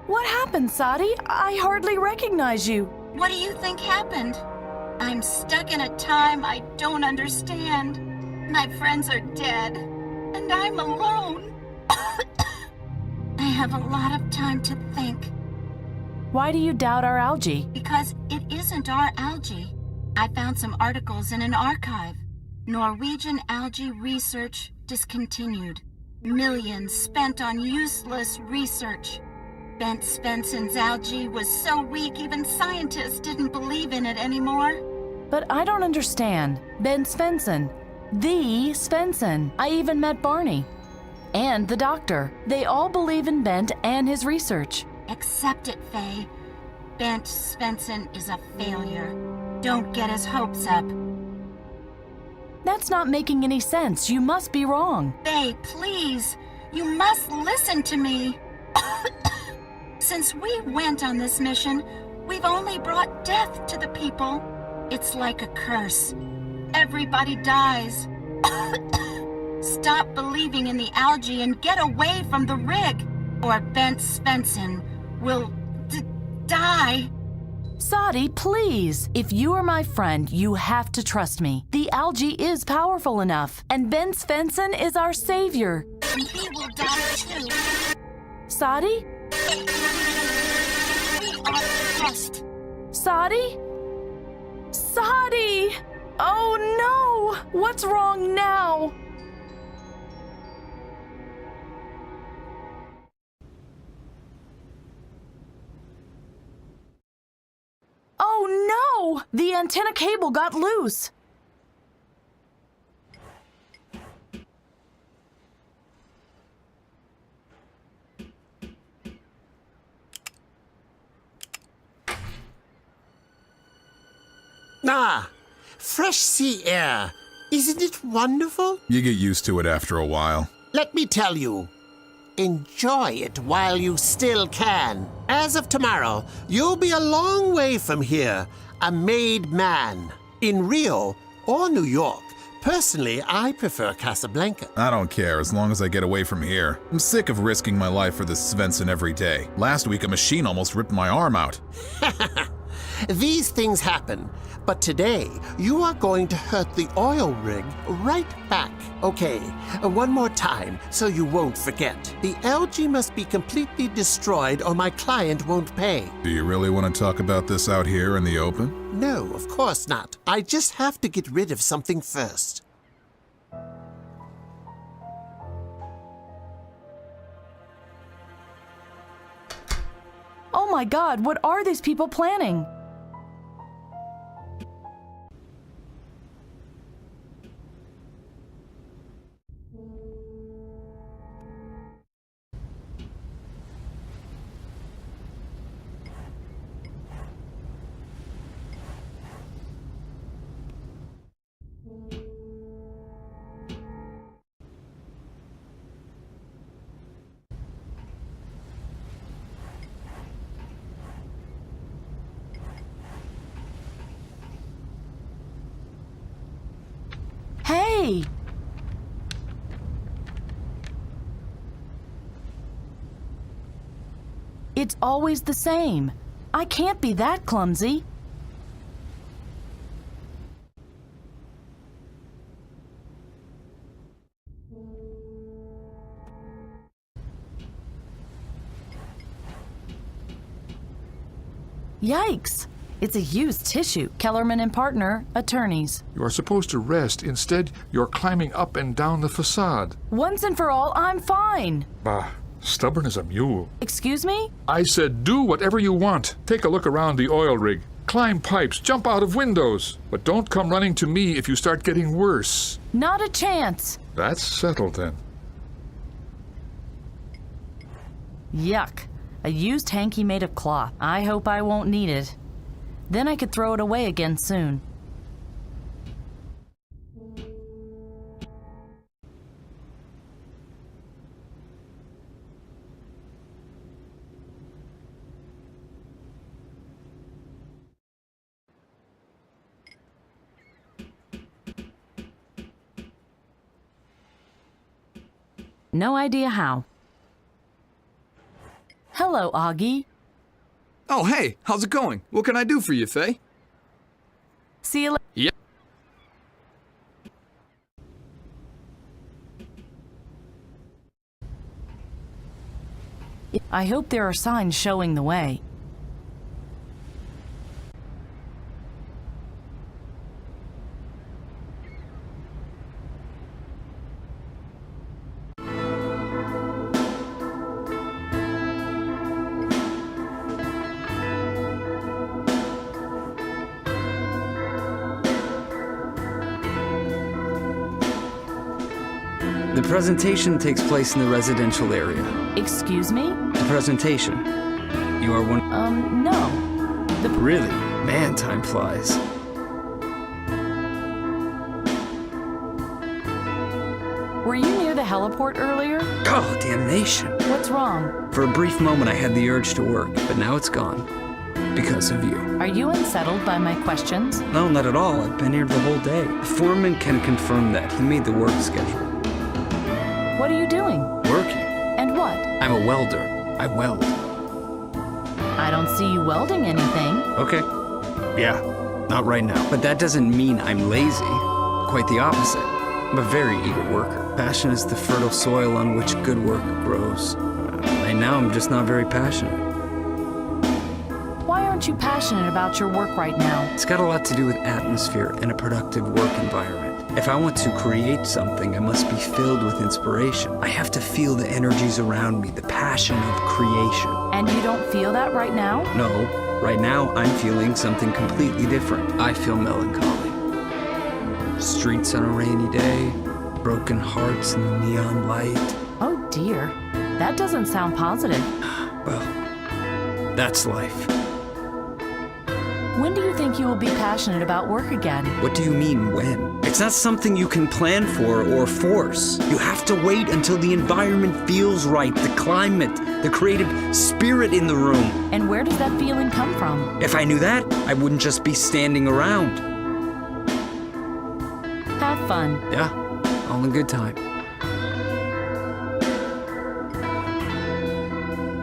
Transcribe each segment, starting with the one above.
What happened, Sadi? I hardly recognize you. What do you think happened? I'm stuck in a time I don't understand. My friends are dead, and I'm alone. I have a lot of time to think. Why do you doubt our algae? Because it isn't our algae. I found some articles in an archive. Norwegian algae research discontinued. Millions spent on useless research. Bent Svensson's algae was so weak even scientists didn't believe in it anymore. But I don't understand. Ben Svensson. The Svensson. I even met Barney. And the doctor. They all believe in Bent and his research. Accept it, Faye. Bent Svensson is a failure. Don't get his hopes up. That's not making any sense. You must be wrong. Faye, please. You must listen to me. Since we went on this mission, we've only brought death to the people. It's like a curse. Everybody dies. Stop believing in the algae and get away from the rig, or Bent Svensson will die. Sadi, please. If you are my friend, you have to trust me. The algae is powerful enough, and Ben Svensson is our savior. And he will die too. Sadi? We are lost. Sadi? Sadi! Oh no! What's wrong now? Oh no! The antenna cable got loose. Ah, fresh sea air. Isn't it wonderful? You get used to it after a while. Let me tell you, enjoy it while you still can. As of tomorrow, you'll be a long way from here, a made man. In Rio or New York. Personally, I prefer Casablanca. I don't care as long as I get away from here. I'm sick of risking my life for this Svensson every day. Last week, a machine almost ripped my arm out. These things happen, but today you are going to hurt the oil rig right back. Okay, one more time so you won't forget. The algae must be completely destroyed or my client won't pay. Do you really want to talk about this out here in the open? No, of course not. I just have to get rid of something first. Oh my God, what are these people planning? Hey! It's always the same. I can't be that clumsy. Yikes! It's a used tissue. Kellerman and Partner, attorneys. You are supposed to rest. Instead, you're climbing up and down the facade. Once and for all, I'm fine. Bah, stubborn as a mule. Excuse me? I said do whatever you want. Take a look around the oil rig. Climb pipes, jump out of windows. But don't come running to me if you start getting worse. Not a chance. That's settled then. Yuck. A used hanky made of cloth. I hope I won't need it. Then I could throw it away again soon. No idea how. Hello. Hello, Augie. Oh, hey, how's it going? What can I do for you, Faye? See you later. Yeah. I hope there are signs showing the way. The presentation takes place in the residential area. Excuse me? The presentation. You are one... No. Really? Man, time flies. Were you near the heliport earlier? Oh, damnation. What's wrong? For a brief moment, I had the urge to work, but now it's gone. Because of you. Are you unsettled by my questions? No, not at all. I've been here the whole day. The foreman can confirm that. He made the work schedule. What are you doing? Working. And what? I'm a welder. I weld. I don't see you welding anything. Okay. Yeah, not right now. But that doesn't mean I'm lazy. Quite the opposite. I'm a very eager worker. Passion is the fertile soil on which good work grows. Right now, I'm just not very passionate. Why aren't you passionate about your work right now? It's got a lot to do with atmosphere and a productive work environment. If I want to create something, I must be filled with inspiration. I have to feel the energies around me, the passion of creation. And you don't feel that right now? No, right now I'm feeling something completely different. I feel melancholy. Streets on a rainy day, broken hearts in the neon light. Oh dear, that doesn't sound positive. Well, that's life. When do you think you will be passionate about work again? What do you mean, when? It's not something you can plan for or force. You have to wait until the environment feels right, the climate, the creative spirit in the room. And where does that feeling come from? If I knew that, I wouldn't just be standing around. Have fun. Yeah, all in good time.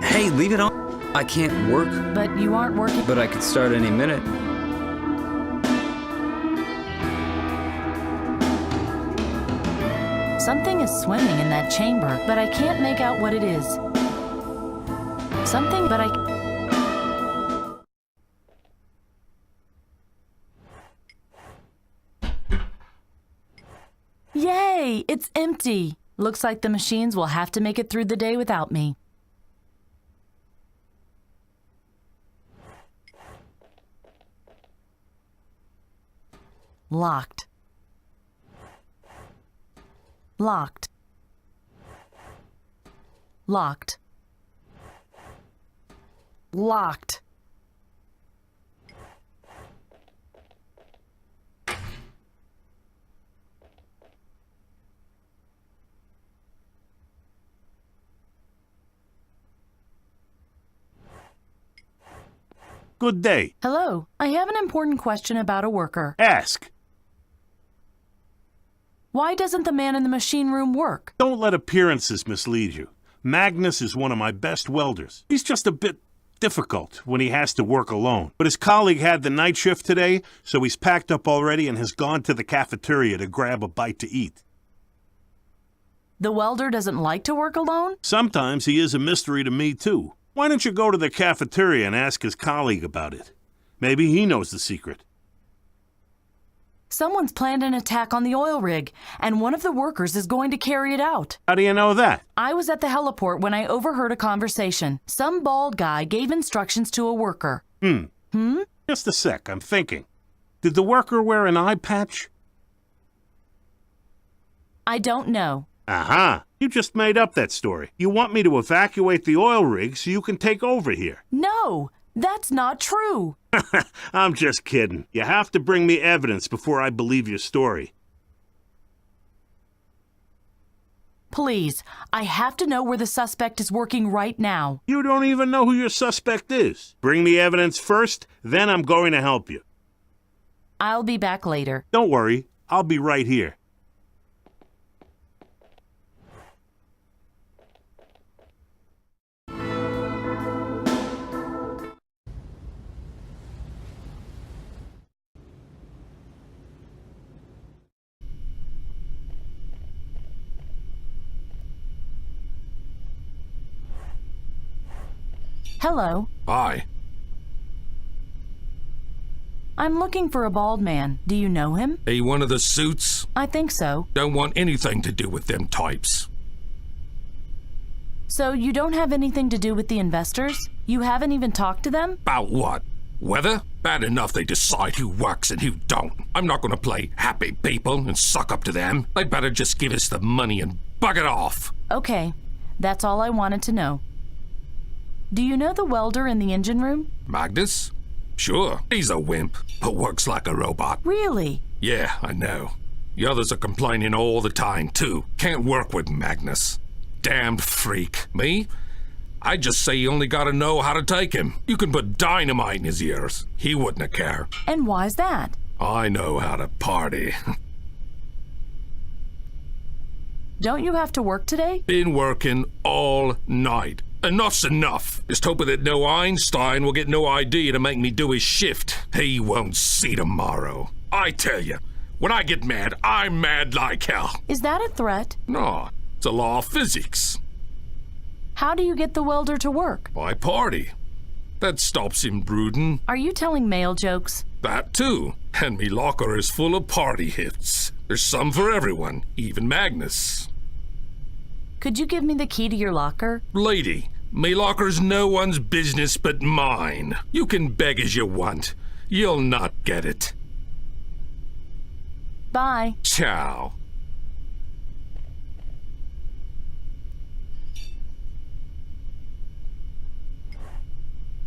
Hey, leave it on. I can't work, But you aren't working. but I could start any minute. Something is swimming in that chamber, but I can't make out what it is. Something, but Yay! It's empty! Looks like the machines will have to make it through the day without me. Locked. Locked. Locked. Locked. Good day. Hello, I have an important question about a worker. Ask. Why doesn't the man in the machine room work? Don't let appearances mislead you. Magnus is one of my best welders. He's just a bit difficult when he has to work alone. But his colleague had the night shift today, so he's packed up already and has gone to the cafeteria to grab a bite to eat. The welder doesn't like to work alone? Sometimes he is a mystery to me, too. Why don't you go to the cafeteria and ask his colleague about it? Maybe he knows the secret. Someone's planned an attack on the oil rig, and one of the workers is going to carry it out. How do you know that? I was at the heliport when I overheard a conversation. Some bald guy gave instructions to a worker. Just a sec, I'm thinking. Did the worker wear an eye patch? I don't know. Aha! You just made up that story. You want me to evacuate the oil rig so you can take over here. No, that's not true. I'm just kidding. You have to bring me evidence before I believe your story. Please, I have to know where the suspect is working right now. You don't even know who your suspect is. Bring me evidence first, then I'm going to help you. I'll be back later. Don't worry, I'll be right here. Hello. Hi. I'm looking for a bald man. Do you know him? He one of the suits? I think so. Don't want anything to do with them types. So you don't have anything to do with the investors? You haven't even talked to them? About what? Weather? Bad enough they decide who works and who don't. I'm not gonna play happy people and suck up to them. They better just give us the money and bug it off. Okay, that's all I wanted to know. Do you know the welder in the engine room? Magnus? Sure, he's a wimp, but works like a robot. Really? Yeah, I know. The others are complaining all the time, too. Can't work with Magnus. Damned freak. Me? I just say you only gotta know how to take him. You can put dynamite in his ears. He wouldn't care. And why's that? I know how to party. Don't you have to work today? Been working all night. Enough's enough. Just hoping that no Einstein will get no idea to make me do his shift. He won't see tomorrow. I tell you, when I get mad, I'm mad like hell. Is that a threat? No, it's a law of physics. How do you get the welder to work? By party. That stops him brooding. Are you telling male jokes? That too. And me locker is full of party hits. There's some for everyone, even Magnus. Could you give me the key to your locker? Lady, me locker's no one's business but mine. You can beg as you want. You'll not get it. Bye. Ciao.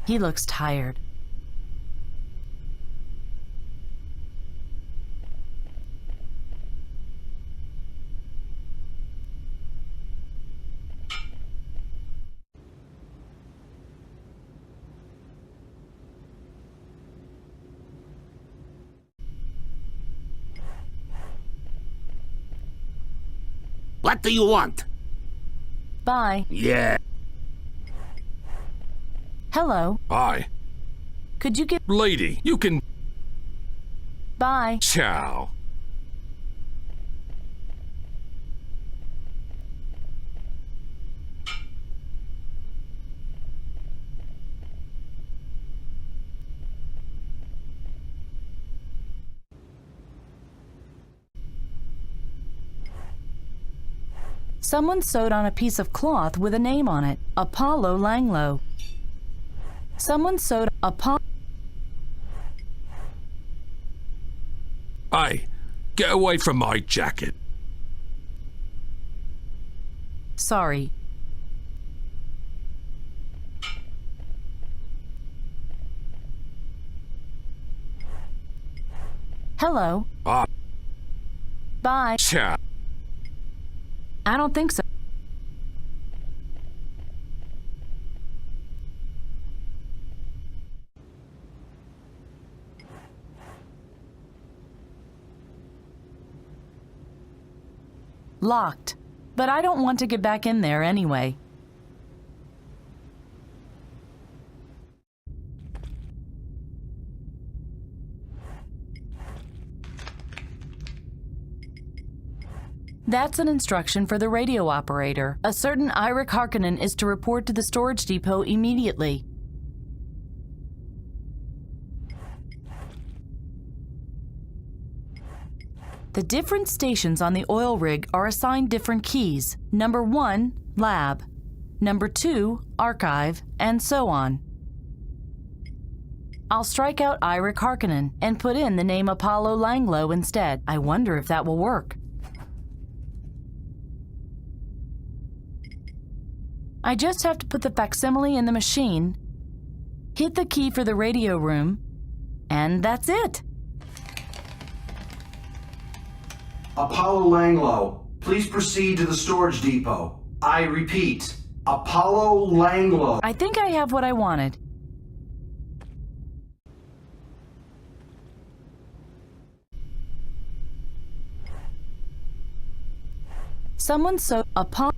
He looks tired. What do you want? Bye. Yeah. Hello. Hi. Could you give... Lady, you can... Bye. Ciao. Someone sewed on a piece of cloth with a name on it. Apollo Langlo. Someone sewed Apollo... Hey, get away from my jacket. Sorry. Hello. Bye. Ciao. I don't think so. Locked. But I don't want to get back in there anyway. That's an instruction for the radio operator. A certain Eirik Harkonnen is to report to the storage depot immediately. The different stations on the oil rig are assigned different keys. Number 1, lab. Number 2, archive, and so on. I'll strike out Eirik Harkonnen and put in the name Apollo Langlo instead. I wonder if that will work. I just have to put the facsimile in the machine, hit the key for the radio room, and that's it. Apollo Langlo, please proceed to the storage depot. I repeat, Apollo Langlo. I think I have what I wanted. Someone sewed Apollo...